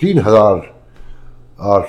3,000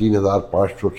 3,500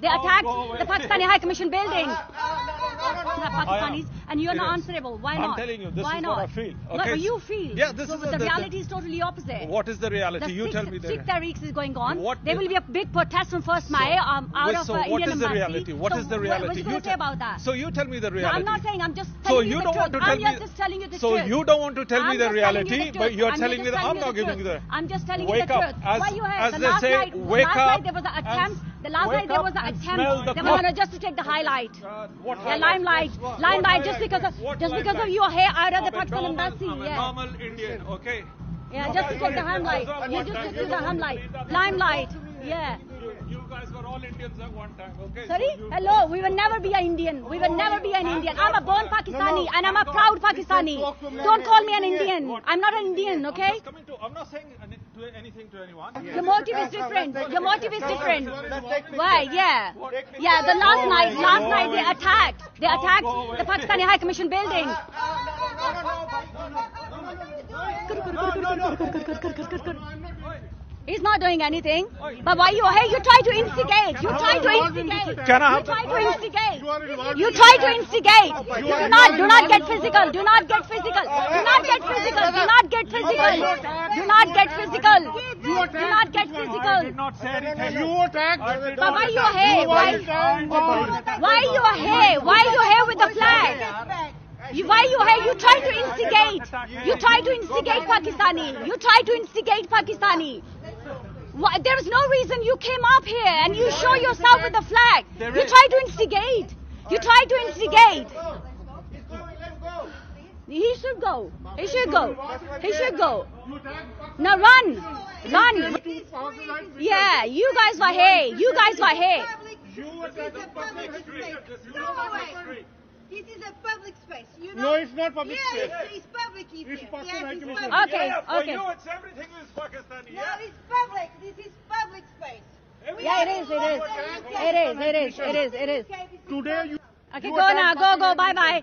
They attacked the Pakistani High Commission building. Pakistanis, and you're not answerable. Why not? I'm telling you, this Why is not? what I feel. What Okay? you feel? Yeah, this so is the reality is totally opposite. What is the reality? You tell me the 6 Tariq is going on. What there will be a big protest on 1st May out of so what Indian is the embassy. reality? What is the reality? What you going to say about that? So you tell me the No, reality. I'm not saying. I'm just So telling you you don't the want truth. to tell I'm me. just telling you the So truth. you don't want to tell me I'm the just telling you reality, the but truth. you're I'm telling just me that I'm telling not you the giving you truth. the. I'm just telling you Wake the up. truth. As, Why you here? as The they last say, night, wake last up. night there was an attempt. The last wake night there up was an and smell attempt. the They were just to take the highlight. What Yeah, limelight. Limelight just because of you are here out of the Pakistan embassy. I'm a Yeah. normal Indian, okay? Yeah, just to take the limelight. You just took the limelight. Yeah. You guys were all Indians at one time, okay? Sorry? Hello, we will never be an Indian. We will never be an Indian. I'm a born Pakistani and I'm a proud Pakistani. Don't call me an Indian. I'm not an Indian, okay? I'm not saying anything to anyone. Your motive is different. Your motive is different. Why? Yeah. Yeah, the last night they attacked the Pakistani High Commission building. He's not doing anything. But why you are here? You try to instigate. You try to instigate. You try to instigate. Do not get physical. Do not get physical. Do not get physical. Do not get physical. Do not get physical. Do not get physical. did not say anything. You attacked. But why you are here? Why you are here? Why you here with the flag? Why you here? You try to instigate. You try to instigate Pakistani. You try to instigate Pakistani. There is no reason you came up here and you show yourself with the flag. You try to instigate. You try to instigate. He should go. He should go. He should go. Now run. Run. Yeah, you guys were here. You guys were here. This is a public space. You know? No, it's not public yes, space. it's public. It's Pakistan yes, High it's Commission. public. Okay, Yeah, for okay. you, it's everything is Pakistani. No, Yeah. it's public. This is public space. Yeah, it is. It is. Today you. Okay, go now. Go. Bye.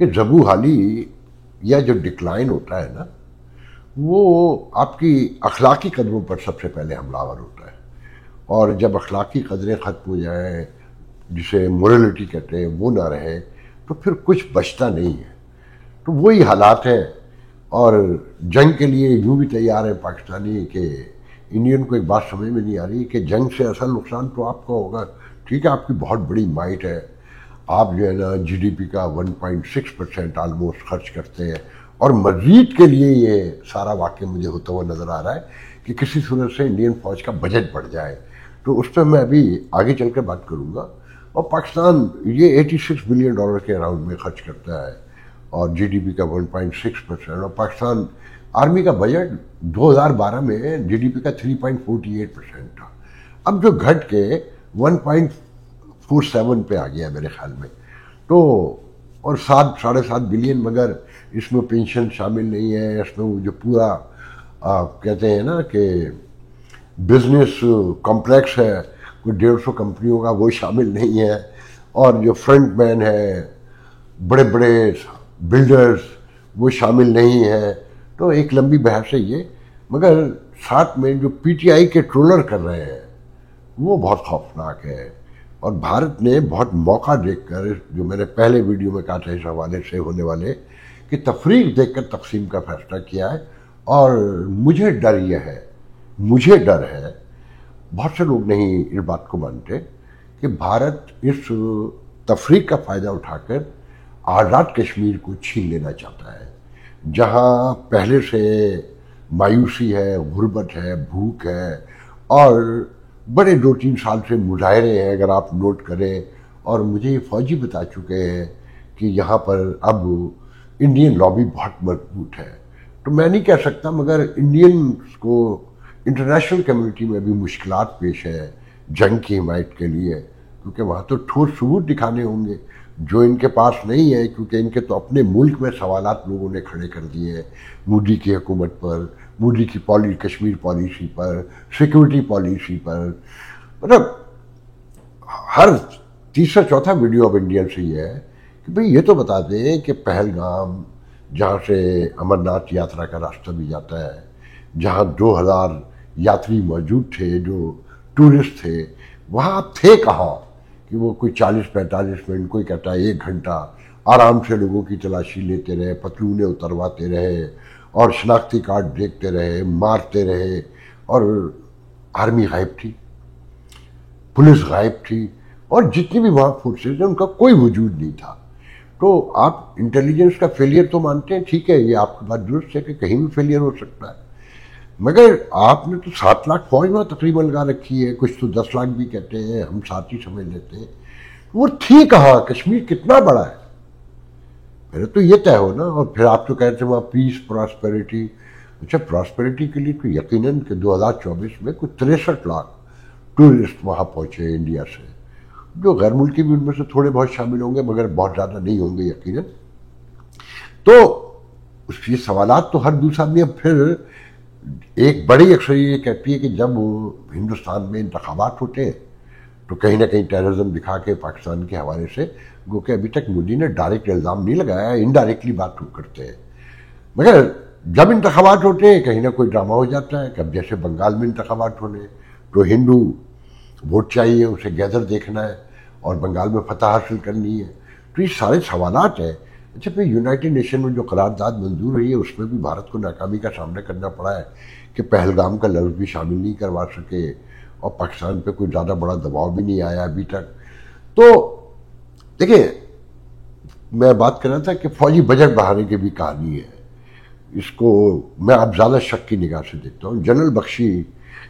کہ ضبو حالی یا جو decline ہوتا ہے نا وہ آپ کی اخلاقی قدروں پر سب سے پہلے حملہ آور ہوتا ہے، اور جب اخلاقی قدریں ختم ہو جائیں جسے مورلٹی کہتے ہیں وہ نہ رہے تو پھر کچھ بچتا نہیں ہے. تو وہی حالات ہیں، اور جنگ کے لیے یوں بھی تیار ہے پاکستانی کہ انڈین کو ایک بات سمجھ میں نہیں آ رہی کہ جنگ سے اصل نقصان تو آپ کا ہوگا. ٹھیک ہے آپ کی بہت بڑی مائٹ ہے، آپ جو ہے نا جی ڈی پی کا 1.6% آلموسٹ خرچ کرتے ہیں، اور مزید کے لیے یہ سارا واقعہ مجھے ہوتا ہوا نظر آ رہا ہے کہ کسی صورت سے انڈین فوج کا بجٹ بڑھ جائے. تو اس پہ میں ابھی آگے چل کے بات کروں گا. اور پاکستان یہ $86 بلین کے اراؤنڈ میں خرچ کرتا ہے اور جی ڈی پی کا 1.6%، اور پاکستان آرمی کا بجٹ 2012 میں جی ڈی پی کا 3.48% تھا، اب جو گھٹ کے 1.47 پہ آ گیا میرے خیال میں. تو اور 7.5 بلین، مگر اس میں پینشن شامل نہیں ہے، اس میں وہ جو پورا کہتے ہیں نا کہ بزنس کمپلیکس ہے کوئی 150 کمپنیوں کا وہ شامل نہیں ہے، اور جو فرنٹ مین ہے بڑے بڑے بلڈرز وہ شامل نہیں ہے. تو ایک لمبی بحث ہے یہ، مگر ساتھ میں جو پی ٹی آئی کے ٹرولر کر رہے ہیں وہ بہت خوفناک ہے. اور بھارت نے بہت موقع دیکھ کر، جو میں نے پہلے ویڈیو میں کہا تھا اس حوالے سے ہونے والے، کہ تفریق دیکھ کر تقسیم کا فیصلہ کیا ہے. اور مجھے ڈر ہے بہت سے لوگ نہیں اس بات کو مانتے کہ بھارت اس تفریق کا فائدہ اٹھا کر آزاد کشمیر کو چھین لینا چاہتا ہے، جہاں پہلے سے مایوسی ہے، غربت ہے، بھوک ہے، اور بڑے 2-3 سال سے مظاہرے ہیں اگر آپ نوٹ کریں. اور مجھے یہ فوجی بتا چکے ہیں کہ یہاں پر اب انڈین لابی بہت مضبوط ہے. تو میں نہیں کہہ سکتا، مگر انڈینز کو انٹرنیشنل کمیونٹی میں بھی مشکلات پیش ہے جنگ کی حمایت کے لیے، کیونکہ وہاں تو ٹھوس ثبوت دکھانے ہوں گے جو ان کے پاس نہیں ہے، کیونکہ ان کے تو اپنے ملک میں سوالات لوگوں نے کھڑے کر دیے ہیں مودی کی حکومت پر، مودی کی کشمیر پالیسی پر، سیکورٹی پالیسی پر. مطلب ہر تیسرا چوتھا ویڈیو اب انڈین سے یہ ہے کہ بھئی یہ تو بتا دیں کہ پہلگام جہاں سے امرناتھ یاترا کا راستہ بھی جاتا ہے، جہاں 2000 یاتری موجود تھے جو ٹورسٹ تھے، وہاں آپ تھے کہاں کہ وہ کوئی 40-45 منٹ، کوئی کہتا ہے 1 گھنٹہ آرام سے لوگوں کی تلاشی لیتے رہے، پتلونے اترواتے رہے اور شناختی کارڈ دیکھتے رہے، مارتے رہے، اور آرمی غائب تھی، پولیس غائب تھی، اور جتنی بھی وہاں فورسز ہیں ان کا کوئی وجود نہیں تھا. تو آپ انٹیلیجنس کا فیلئر تو مانتے ہیں، ٹھیک ہے یہ آپ کی بات درست ہے کہ کہیں بھی فیلئر ہو سکتا ہے، مگر آپ نے تو 7 لاکھ فوج میں تقریباً لگا رکھی ہے، کچھ تو 10 لاکھ بھی کہتے ہیں، ہم 7 ہی سمجھ لیتے ہیں. وہ تھی کہاں؟ کشمیر کتنا بڑا ہے پہلے تو یہ طے ہو نا. اور پھر آپ تو کہتے ہیں وہاں پیس پراسپیرٹی. اچھا پراسپیرٹی کے لیے تو یقیناً کہ 2024 میں کچھ 63 لاکھ ٹورسٹ وہاں پہنچے انڈیا سے، جو غیر ملکی بھی ان میں سے تھوڑے بہت شامل ہوں گے مگر بہت زیادہ نہیں ہوں گے یقیناً. تو اس یہ سوالات تو ہر دوسرا آدمی. اب پھر ایک بڑی اکثریت یہ کہتی ہے کہ جب ہندوستان میں انتخابات ہوتے ہیں تو کہیں نہ کہیں ٹیررزم دکھا کے پاکستان کے حوالے سے، گو کہ ابھی تک مودی نے ڈائریکٹ الزام نہیں لگایا، انڈائریکٹلی بات کرتے ہیں، مگر جب انتخابات ہوتے ہیں کہیں نہ کوئی ڈرامہ ہو جاتا ہے. کہ اب جیسے بنگال میں انتخابات ہونے تو ہندو ووٹ چاہیے، اسے گیدر دیکھنا ہے اور بنگال میں فتح حاصل کرنی ہے. تو یہ سارے سوالات ہیں. اچھا پھر یونائٹڈ نیشن میں جو قرارداد منظور ہوئی ہے اس میں بھی بھارت کو ناکامی کا سامنا کرنا پڑا ہے کہ پہلگام کا لفظ بھی شامل نہیں کروا سکے، اور پاکستان پہ کوئی زیادہ بڑا دباؤ بھی نہیں آیا ابھی تک. تو دیکھیں میں بات کر رہا تھا کہ فوجی بجٹ بڑھانے کی بھی کہانی ہے. اس کو میں اب زیادہ شک کی نگاہ سے دیکھتا ہوں. جنرل بخشی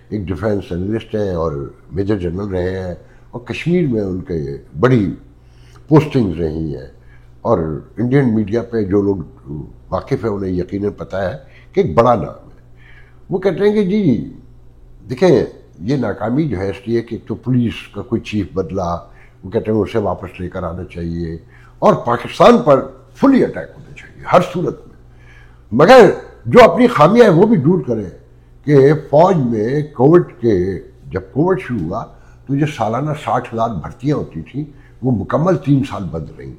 ایک ڈیفینس انالسٹ ہیں اور میجر جنرل رہے ہیں، اور کشمیر میں ان کے بڑی پوسٹنگز رہی ہیں، اور انڈین میڈیا پہ جو لوگ واقف ہیں انہیں یقیناً پتہ ہے کہ ایک بڑا نام ہے. وہ کہتے ہیں کہ جی دیکھیں یہ ناکامی جو ہے اس لیے کہ ایک تو پولیس کا کوئی چیف بدلا، وہ کہتے ہیں اسے واپس لے کر آنا چاہیے، اور پاکستان پر فلی اٹیک ہونا چاہیے ہر صورت میں. مگر جو اپنی خامیاں ہیں وہ بھی دور کریں کہ فوج میں جب کووڈ شروع ہوا تو جو سالانہ 60,000 بھرتیاں ہوتی تھیں وہ مکمل 3 سال بند رہیں.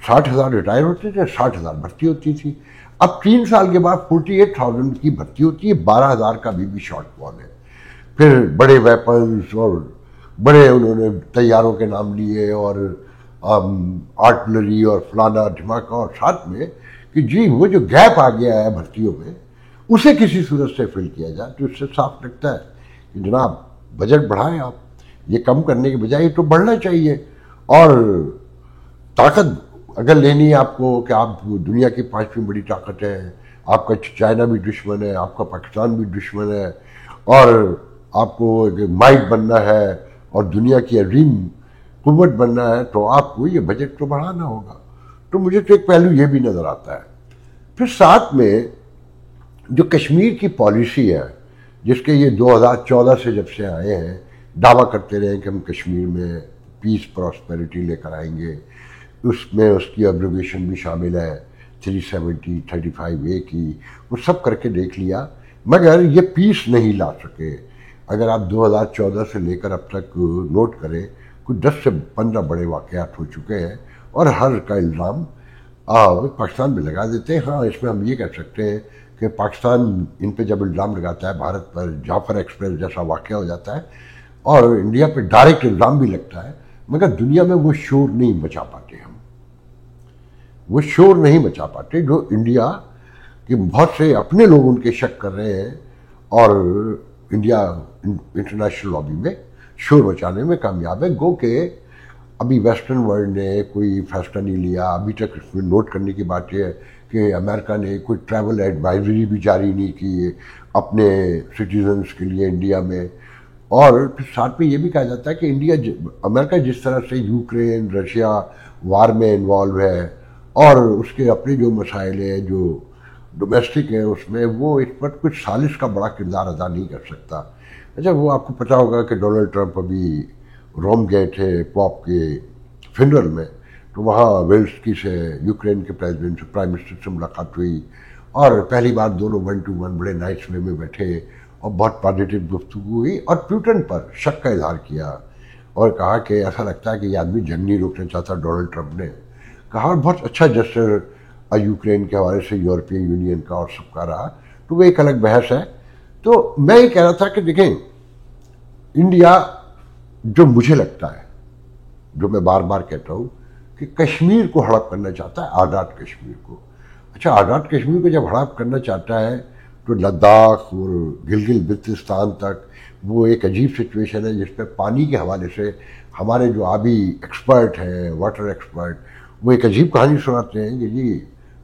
60,000 ریٹائر ہوتے تھے, 60,000 بھرتی ہوتی تھی. اب 3 سال کے بعد 48,000 کی بھرتی ہوتی ہے, 12,000 کا بھی شارٹ فال ہے. پھر بڑے ویپنز اور بڑے انہوں نے طیاروں کے نام لیے اور آرٹلری اور فلانا دھماکہ, اور ساتھ میں کہ جی وہ جو گیپ آ گیا ہے بھرتیوں میں اسے کسی صورت سے فل کیا جائے. تو اس سے صاف لگتا ہے کہ جناب بجٹ بڑھائیں آپ, یہ کم کرنے کے بجائے تو بڑھنا چاہیے. اور طاقت اگر لینی ہے آپ کو کہ آپ دنیا کی 5ویں بڑی طاقت ہے, آپ کا چائنا بھی دشمن ہے, آپ کا پاکستان بھی دشمن ہے, اور آپ کو مائٹ بننا ہے اور دنیا کی عظیم قوت بننا ہے, تو آپ کو یہ بجٹ تو بڑھانا ہوگا. تو مجھے تو ایک پہلو یہ بھی نظر آتا ہے. پھر ساتھ میں جو کشمیر کی پالیسی ہے, جس کے یہ 2014 سے جب سے آئے ہیں دعویٰ کرتے رہے کہ ہم کشمیر میں پیس پراسپیرٹی لے کر آئیں گے, اس میں اس کی ایبروگیشن بھی شامل ہے 370 35A کی, وہ سب کر کے دیکھ لیا مگر یہ پیس نہیں لا سکے. اگر آپ 2014 سے لے کر اب تک نوٹ کریں کچھ 10 سے 15 بڑے واقعات ہو چکے ہیں, اور ہر کا الزام پاکستان میں لگا دیتے ہیں. ہاں اس میں ہم یہ کہہ سکتے ہیں کہ پاکستان ان پہ جب الزام لگاتا ہے بھارت پر, جعفر ایکسپریس جیسا واقعہ ہو جاتا ہے اور انڈیا پہ ڈائریکٹ الزام بھی لگتا ہے, مگر دنیا میں وہ شور نہیں مچا پاتے. ہم وہ شور نہیں مچا پاتے جو انڈیا کے بہت سے اپنے لوگ ان کے شک کر رہے ہیں, اور انڈیا انٹرنیشنل لابی میں شور مچانے میں کامیاب ہے. گو کہ ابھی ویسٹرن ورلڈ نے کوئی فیصلہ نہیں لیا. ابھی تک اس میں نوٹ کرنے کی بات یہ ہے کہ امریکہ نے کوئی ٹریول ایڈوائزری بھی جاری نہیں کی اپنے سٹیزنز کے لیے انڈیا میں. اور پھر ساتھ میں یہ بھی کہا جاتا ہے کہ امریکہ جس طرح سے یوکرین رشیا وار میں انوالو ہے اور اس کے اپنے جو مسائل ہیں جو ڈومیسٹک ہیں اس میں, وہ اس پر کچھ سالش کا بڑا کردار ادا نہیں کر سکتا. اچھا وہ آپ کو پتہ ہوگا کہ ڈونلڈ ٹرمپ ابھی روم گئے تھے پاپ کے فنرل میں, تو وہاں ویلسکی سے یوکرین کے پریزیڈنٹ سے پرائم منسٹر سے ملاقات ہوئی, اور پہلی بار دونوں 1 to 1 بڑے نائس وے میں بیٹھے اور بہت پازیٹیو گفتگو ہوئی, اور پیوٹن پر شک کا اظہار کیا اور کہا کہ ایسا لگتا ہے کہ یہ آدمی جنگ نہیں روکنا چاہتا. ڈونلڈ ٹرمپ نے کہا, اور بہت اچھا جسٹر یوکرین کے حوالے سے یورپین یونین کا اور سب کا رہا. تو وہ ایک الگ بحث ہے. تو میں یہ کہہ رہا تھا کہ دیکھیں انڈیا جو مجھے لگتا ہے, جو میں بار بار کہتا ہوں کہ کشمیر کو ہڑپ کرنا چاہتا ہے, آزاد کشمیر کو. اچھا آزاد کشمیر کو جب ہڑپ کرنا چاہتا ہے تو لداخ اور گلگت بلتستان تک وہ ایک عجیب سچویشن ہے جس پہ پانی کے حوالے سے ہمارے جو آبی ایکسپرٹ ہیں, واٹر ایکسپرٹ, وہ ایک عجیب کہانی سناتے ہیں کہ جی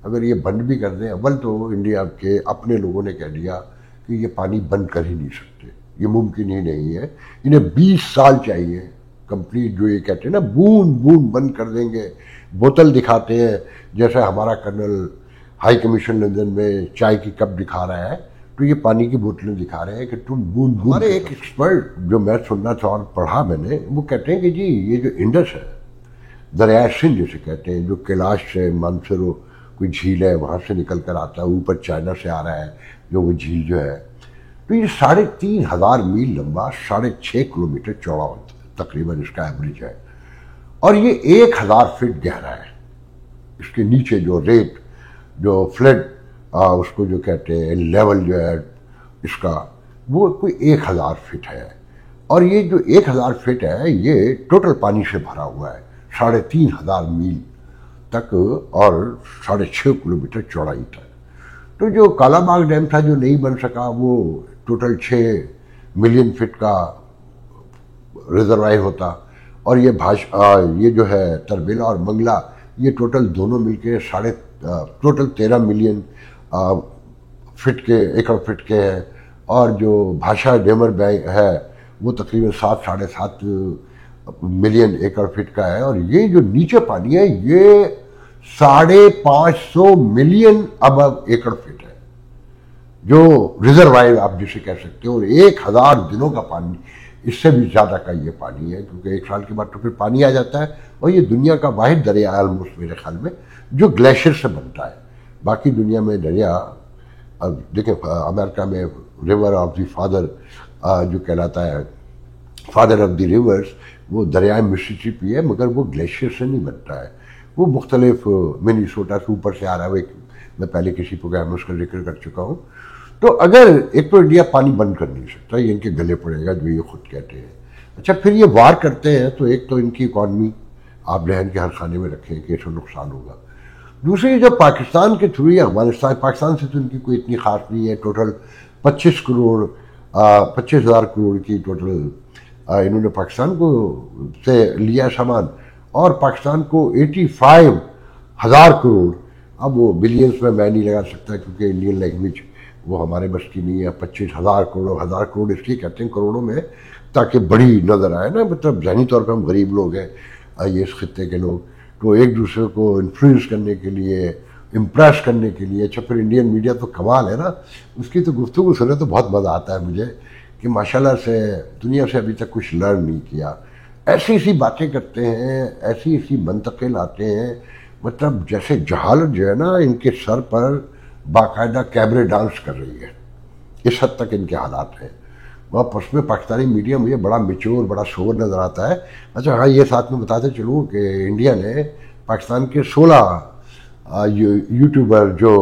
اگر یہ بند بھی کر دیں, اول تو انڈیا کے اپنے لوگوں نے کہہ دیا کہ یہ پانی بند کر ہی نہیں سکتے, یہ ممکن ہی نہیں ہے, انہیں 20 سال چاہیے کمپلیٹ. جو یہ کہتے ہیں نا بوند بوند بند کر دیں گے, بوتل دکھاتے ہیں جیسے ہمارا کرنل ہائی کمیشن لندن میں چائے کی کپ دکھا رہا ہے, تو یہ پانی کی بوتلیں دکھا رہے ہیں کہ تم بوند بوند. ہمارے ایک ایکسپرٹ جو میں سننا تھا اور پڑھا میں نے, وہ کہتے ہیں کہ جی یہ جو انڈس ہے, دریائے سندھ جسے کہتے ہیں, جو کیلاش سے مانسرو کوئی جھیل ہے وہاں سے نکل کر آتا ہے, اوپر چائنا سے آ رہا ہے جو وہ جھیل جو ہے, تو یہ 3,500 میل لمبا 6.5 کلومیٹر چوڑا ہوتا ہے تقریباً, اس کا ایوریج ہے, اور یہ 1,000 فٹ گہرا ہے. اس کے نیچے جو ریت جو فلڈ اس کو جو کہتے ہیں لیول جو ہے اس کا, وہ کوئی 1,000 فٹ ہے. اور یہ جو 1,000 فٹ ہے یہ ٹوٹل پانی سے بھرا ہوا ہے 3,500 میل تک اور 6.5 کلومیٹر چوڑائی تک. تو جو کالا باغ ڈیم تھا جو نہیں بن سکا, وہ ٹوٹل 6 ملین فٹ کا ریزروائر ہوتا, اور یہ جو ہے تربیلا اور منگلا یہ ٹوٹل دونوں مل کے ٹوٹل 13 ملین فٹ کے ایکڑ فٹ کے ہیں, اور جو بھاشا ڈیمر بینک ہے وہ تقریباً 7.5 ملین ایکڑ فٹ کا ہے, اور یہ جو نیچے پانی ہے یہ 550 ملین ابو ایکڑ فٹ ہے جو ریزروائر آپ جسے کہہ سکتے ہو, اور 1,000 دنوں کا پانی, اس سے بھی زیادہ کا یہ پانی ہے, کیونکہ 1 سال کے بعد تو پھر پانی آ جاتا ہے. اور یہ دنیا کا واحد دریا ہے آلموسٹ میرے خیال میں جو گلیشیئر سے بنتا ہے. باقی دنیا میں دریا, دیکھیں امریکہ میں ریور آف دی فادر جو کہلاتا ہے, فادر آف دی ریورز, وہ دریائے مسیسپی ہے, مگر وہ گلیشیئر سے نہیں بنتا ہے, وہ مختلف منیسوٹا سے اوپر سے آ رہا ہے، میں پہلے کسی پروگرام میں اس کا ذکر کر چکا ہوں. تو اگر ایک تو انڈیا پانی بند کر نہیں سکتا، یہ ان کے گلے پڑے گا جو یہ خود کہتے ہیں. اچھا پھر یہ وار کرتے ہیں تو ایک تو ان کی اکانومی آپ ذہن کے ہر خانے میں رکھیں کہ اس میں نقصان ہوگا. دوسری جو پاکستان کے تھرو یا افغانستان، پاکستان سے تو ان کی کوئی اتنی خاص نہیں ہے. ٹوٹل 25,000 کروڑ کی ٹوٹل انہوں نے پاکستان کو سے لیا سامان، اور پاکستان کو 85,000 کروڑ. اب وہ بلینس میں نہیں لگا سکتا کیونکہ انڈین لینگویج وہ ہمارے بس کی نہیں ہے. 25,000 کروڑ، 1,000 کروڑ اس لیے کہتے ہیں کروڑوں میں تاکہ بڑی نظر آئے نا، مطلب ذہنی طور پہ ہم غریب لوگ ہیں یہ اس خطے کے لوگ، تو ایک دوسرے کو انفلوئنس کرنے کے لیے، امپریس کرنے کے لیے. اچھا پھر انڈین میڈیا تو کمال ہے نا، اس کی تو گفتگو سنے تو بہت مزہ آتا ہے مجھے کہ ماشاءاللہ سے دنیا سے ابھی تک کچھ لرن نہیں کیا. ایسی باتیں کرتے ہیں، ایسی منطقیں لاتے ہیں، مطلب جیسے جہالت جو ہے نا ان کے سر پر باقاعدہ کیبرے ڈانس کر رہی ہے. اس حد تک ان کے حالات ہیں. اس میں پاکستانی میڈیا مجھے بڑا میچور، بڑا سوبر نظر آتا ہے. اچھا ہاں یہ ساتھ میں بتاتے چلوں کہ انڈیا نے پاکستان کے 16 یوٹیوبر جو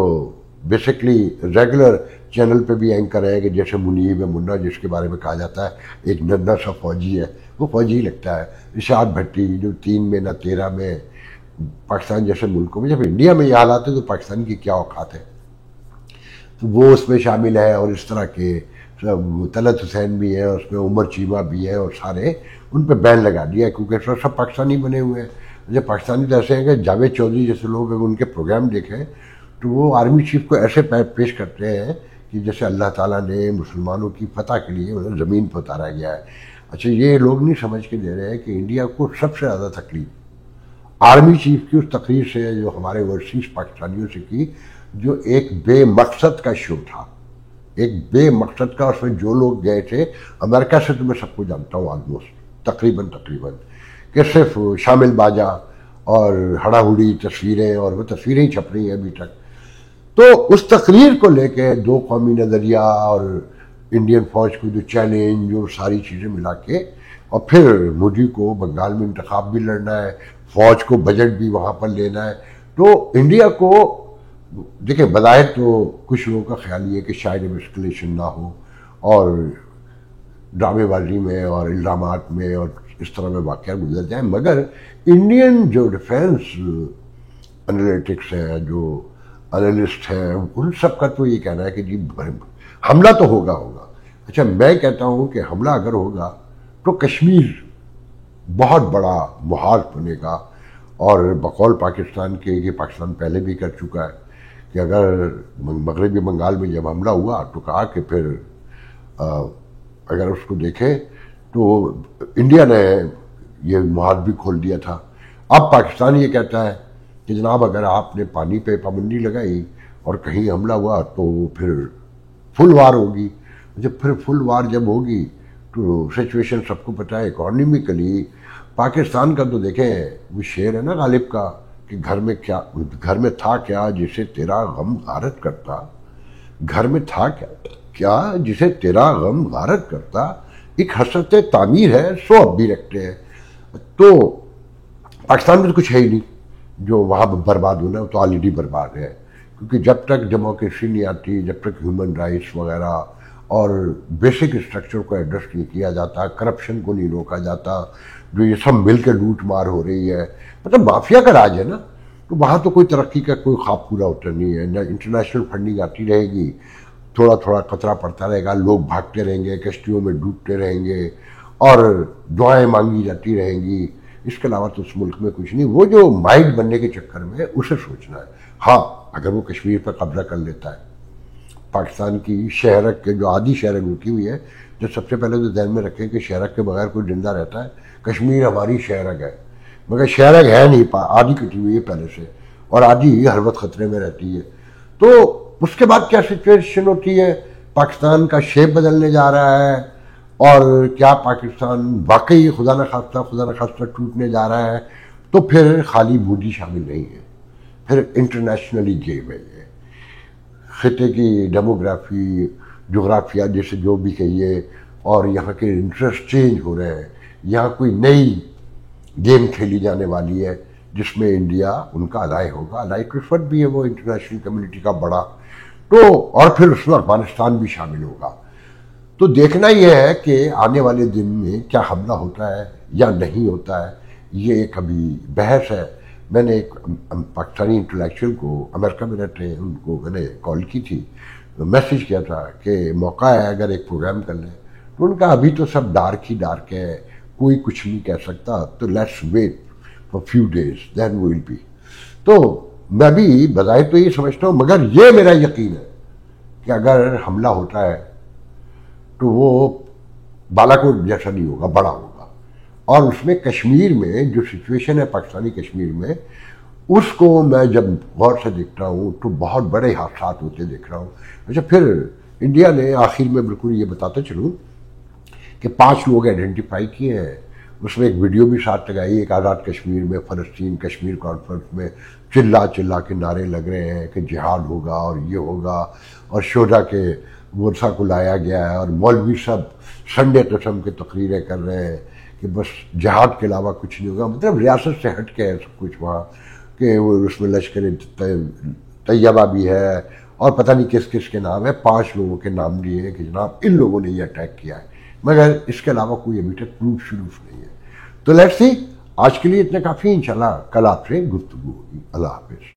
بیسکلی ریگولر چینل پہ بھی اینکر ہے، کہ جیسے منیب ہے منا جس کے بارے میں کہا جاتا ہے ایک ننھا سا فوجی ہے، وہ فوجی ہی لگتا ہے. ارشاد بھٹی جو 3 میں نہ 13 میں پاکستان جیسے ملکوں میں، جب انڈیا میں یہ حالات ہے تو پاکستان کی کیا اوقات ہے. تو وہ اس میں شامل ہے، اور اس طرح کے طلعت حسین بھی ہے، اس میں عمر چیمہ بھی ہے، اور سارے ان پہ بین لگا دیا کیونکہ سب پاکستانی بنے ہوئے ہیں. جب پاکستانی تو ایسے ہیں کہ جاوید چودھری جیسے لوگ ان کے پروگرام دیکھیں تو وہ آرمی چیف کو ایسے پیش کرتے ہیں کہ جیسے اللہ تعالیٰ نے مسلمانوں کی فتح کے لیے انہیں زمین پہ اتارا گیا ہے. اچھا یہ لوگ نہیں سمجھ کے دے رہے ہیں کہ انڈیا کو سب سے زیادہ تکلیف آرمی چیف کی اس تقریر سے جو ہمارے اوورسیز پاکستانیوں سے کی، جو ایک بے مقصد کا شو تھا، ایک بے مقصد کا. اس میں جو لوگ گئے تھے امریکہ سے تو میں سب کو جانتا ہوں آلموسٹ تقریباً کہ صرف شامل باجا اور ہڑا ہڑی تصویریں، اور وہ تصویریں ہی چھپ رہی ہیں ابھی تک. تو اس تقریر کو لے کے 2 قومی نظریہ اور انڈین فوج کو جو چیلنج، جو ساری چیزیں ملا کے، اور پھر مودی کو بنگال میں انتخاب بھی لڑنا ہے، فوج کو بجٹ بھی وہاں پر لینا ہے. تو انڈیا کو دیکھیں بظاہر تو کچھ لوگوں کا خیال یہ ہے کہ شاید اب اسکلیشن نہ ہو اور ڈرامے بازی میں اور الزامات میں اور اس طرح میں واقعات گزر جائیں، مگر انڈین جو ڈیفینس انالیٹکس ہیں، جو انالسٹ ہیں، ان سب کا تو یہ کہنا ہے کہ جی حملہ تو ہوگا. اچھا میں کہتا ہوں کہ حملہ اگر ہوگا تو کشمیر بہت بڑا محاذ بنے گا. اور بقول پاکستان کے، یہ پاکستان پہلے بھی کر چکا ہے کہ اگر مغربی بنگال میں جب حملہ ہوا تو کہا کہ پھر اگر اس کو دیکھیں تو انڈیا نے یہ محاذ بھی کھول دیا تھا. اب پاکستان یہ کہتا ہے کہ جناب اگر آپ نے پانی پہ پابندی لگائی اور کہیں حملہ ہوا تو پھر فل وار ہوگی. جب پھر فل وار جب ہوگی تو سچویشن سب کو پتہ ہے. اکانومیکلی پاکستان کا تو دیکھیں وہ شعر ہے نا غالب کا کہ گھر میں تھا کیا جسے تیرا غم غارت کرتا، گھر میں تھا کیا جسے تیرا غم غارت کرتا، ایک حسرت تعمیر ہے سو اب بھی رکھتے ہیں. تو پاکستان میں تو کچھ ہے ہی نہیں جو وہاں برباد ہونا ہے، تو آلریڈی برباد ہے. کیونکہ جب تک ڈیموکریسی نہیں آتی، جب تک ہیومن رائٹس وغیرہ اور بیسک اسٹرکچر کو ایڈریس نہیں کیا جاتا، کرپشن کو نہیں روکا جاتا، جو یہ سب مل کے لوٹ مار ہو رہی ہے، مطلب مافیا کا راج ہے نا، تو وہاں تو کوئی ترقی کا کوئی خواب پورا ہوتا نہیں ہے. نہ انٹرنیشنل فنڈنگ آتی رہے گی، تھوڑا تھوڑا قطرہ پڑتا رہے گا، لوگ بھاگتے رہیں گے، کشتیوں میں ڈوبتے رہیں گے، اور دعائیں مانگی جاتی رہیں گی. اس کے علاوہ تو اس ملک میں کچھ نہیں. وہ جو مائنڈ بننے کے چکر میں اسے سوچنا ہے. ہاں اگر وہ کشمیر پر قبضہ کر لیتا ہے، پاکستان کی شہرک کے جو آدھی شہرک رکی ہوئی ہے، جو سب سے پہلے تو ذہن میں رکھیں کہ شہرک کے بغیر کوئی زندہ رہتا ہے. کشمیر ہماری شہرک ہے، مگر شہرک ہے نہیں، آدھی کٹی ہوئی ہے پہلے سے، اور آدھی ہر وقت خطرے میں رہتی ہے. تو اس کے بعد کیا سچویشن ہوتی ہے؟ پاکستان کا شیپ بدلنے جا رہا ہے، اور کیا پاکستان واقعی خدا نخواستہ ٹوٹنے جا رہا ہے؟ تو پھر خالی مودی شامل نہیں ہے، پھر انٹرنیشنلی گیم ہے. یہ خطے کی ڈیموگرافی، جغرافیہ جیسے جو بھی کہیے، اور یہاں کے انٹرسٹ چینج ہو رہے ہیں. یہاں کوئی نئی گیم کھیلی جانے والی ہے جس میں انڈیا ان کا الائے ہوگا. الائے رشوت بھی ہے وہ انٹرنیشنل کمیونٹی کا بڑا, تو اور پھر اس میں افغانستان بھی شامل ہوگا. تو دیکھنا یہ ہے کہ آنے والے دن میں کیا حملہ ہوتا ہے یا نہیں ہوتا ہے, یہ ایک ابھی بحث ہے. میں نے ایک پاکستانی انٹلیکچوئل کو امریکہ میں رہتے ہیں, ان کو میں نے کال کی تھی, میسیج کیا تھا کہ موقع ہے اگر ایک پروگرام کر لیں. تو ان کا ابھی تو سب ڈارک ہی ڈارک ہے, کوئی کچھ نہیں کہہ سکتا, تو let's wait for few days then we will be. تو میں بھی بظاہر تو یہ سمجھتا ہوں, مگر یہ میرا یقین ہے کہ اگر حملہ ہوتا ہے تو وہ بالاکوٹ جیسا نہیں ہوگا, بڑا ہوگا. اور اس میں کشمیر میں جو سچویشن ہے پاکستانی کشمیر میں, اس کو میں جب غور سے دیکھتا ہوں تو بہت بڑے حادثات ہوتے دیکھ رہا ہوں. اچھا, پھر انڈیا نے آخر میں بالکل یہ بتاتا چلوں کہ 5 لوگ آئیڈینٹیفائی کیے ہیں. اس میں ایک ویڈیو بھی ساتھ لگائی, ایک آزاد کشمیر میں فلسطین کشمیر کانفرنس میں چلا کے نعرے لگ رہے ہیں کہ جہاد ہوگا اور یہ ہوگا, اور شہداء کے ورثہ کو لایا گیا ہے, اور مولوی سب سنڈے قسم کے تقریریں کر رہے ہیں کہ بس جہاد کے علاوہ کچھ نہیں ہوگا. مطلب ریاست سے ہٹ کے ہے سب کچھ وہاں, کہ وہ اس میں لشکر طیبہ بھی ہے اور پتہ نہیں کس کس کے نام ہے. 5 لوگوں کے نام لیے ہیں کہ جناب ان لوگوں نے یہ اٹیک کیا ہے, مگر اس کے علاوہ کوئی ابھی تک پروف نہیں ہے. تو لیٹس سی, آج کے لیے اتنے کافی, انشاءاللہ کل آپ سے گفتگو ہوگی. اللہ حافظ.